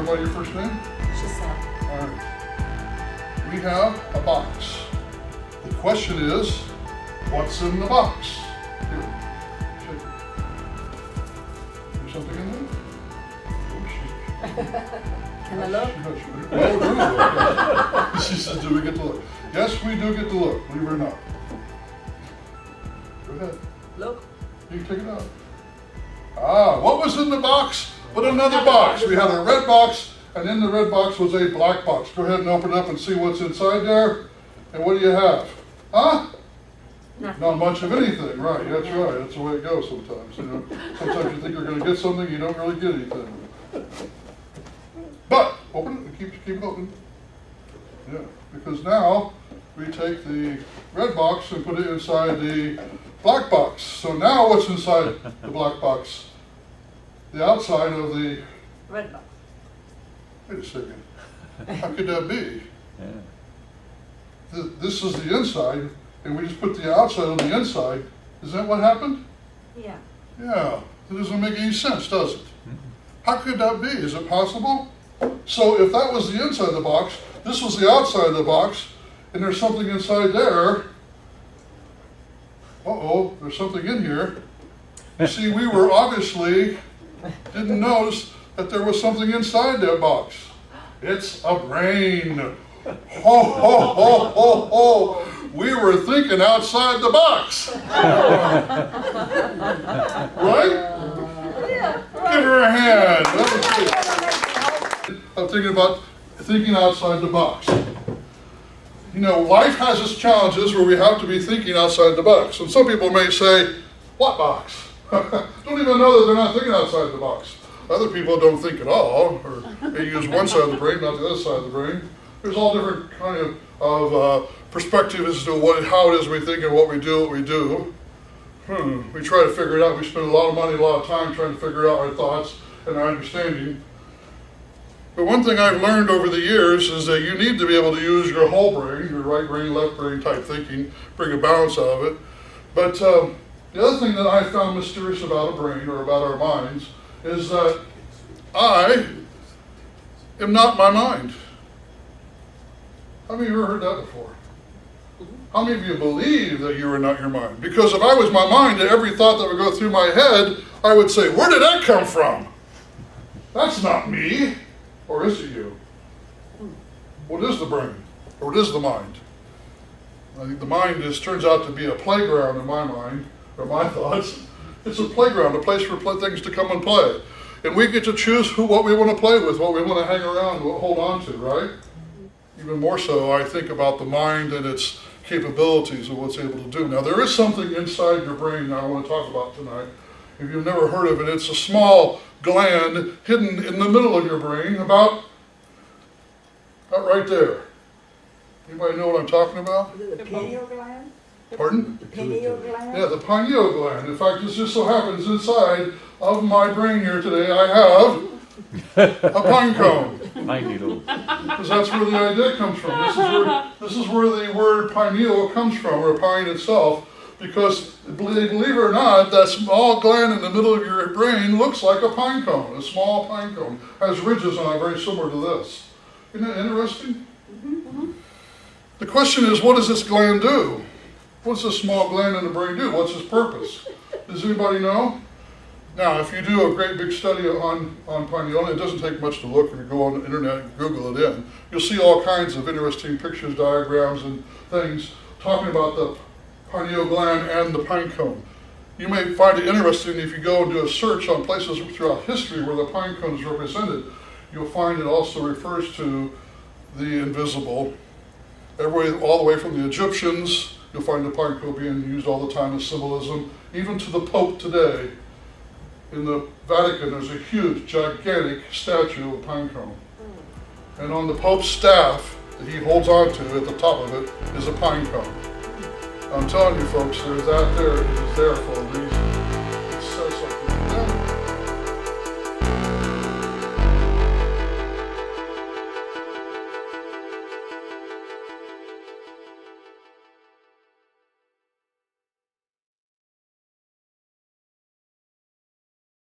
everybody your first name? Giselle. All right. We have a box. The question is, what's in the box? Here, shake it. There's something in there? Can I look? Oh, she said, do we get to look? Yes, we do get to look, believe it or not. Go ahead. Look. You can take it out. Ah, what was in the box but another box? We had a red box, and in the red box was a black box. Go ahead and open it up and see what's inside there. And what do you have? Huh? Nothing. Not much of anything, right? That's right. That's the way it goes sometimes. You know, sometimes you think you're going to get something, you don't really get anything. But open it and keep it open. Yeah, because now we take the red box and put it inside the black box. So now what's inside the black box? The outside of the Red box. Wait a second. How could that be? Yeah. This is the inside, and we just put the outside on the inside. Is that what happened? Yeah. Yeah. It doesn't make any sense, does it? How could that be? Is it possible? So if that was the inside of the box, this was the outside of the box, and there's something inside there. Uh-oh, there's something in here. You see, we were obviously didn't notice that there was something inside that box. It's a brain. Ho, ho, ho, ho, ho. We were thinking outside the box. Right? Yeah. Give her a hand. I'm thinking about thinking outside the box. You know, life has its challenges where we have to be thinking outside the box. And some people may say, what box? Don't even know that they're not thinking outside the box. Other people don't think at all, or they use one side of the brain, not the other side of the brain. There's all different kind of perspectives as to how it is we think and what we do. We try to figure it out. We spend a lot of money, a lot of time trying to figure out our thoughts and our understanding. But one thing I've learned over the years is that you need to be able to use your whole brain, your right brain, left brain type thinking, bring a balance out of it. But the other thing that I found mysterious about a brain or about our minds is that I am not my mind. How many of you ever heard that before? How many of you believe that you are not your mind? Because if I was my mind and every thought that would go through my head, I would say, where did that come from? That's not me. Or is it you? What is the brain? Or what is the mind? I think the mind turns out to be a playground in my mind, or my thoughts. It's a playground, a place for things to come and play. And we get to choose what we want to play with, what we want to hang around, hold on to, right? Even more so, I think about the mind and its capabilities and what's able to do. Now, there is something inside your brain that I want to talk about tonight. If you've never heard of it, it's a small gland hidden in the middle of your brain, about right there. Anybody know what I'm talking about? The pineal gland? Pardon? The pineal gland? Yeah, the pineal gland. In fact, this just so happens inside of my brain here today, I have a pine cone. Pine needle. Because that's where the idea comes from. This is where the word pineal comes from, or pine itself. Because, believe it or not, that small gland in the middle of your brain looks like a pine cone, a small pine cone. Has ridges on it very similar to this. Isn't that interesting? Mm-hmm. The question is, what does this gland do? What does this small gland in the brain do? What's its purpose? Does anybody know? Now, if you do a great big study on pineal, it doesn't take much to look. If you go on the internet and Google it in, you'll see all kinds of interesting pictures, diagrams, and things talking about the pineal gland and the pine cone. You may find it interesting if you go and do a search on places throughout history where the pine cone is represented. You'll find it also refers to the invisible. All the way from the Egyptians, you'll find the pine cone being used all the time as symbolism, even to the Pope today. In the Vatican, there's a huge, gigantic statue of a pine cone. And on the Pope's staff that he holds on to at the top of it is a pine cone. I'm telling you folks, that there is there for a reason.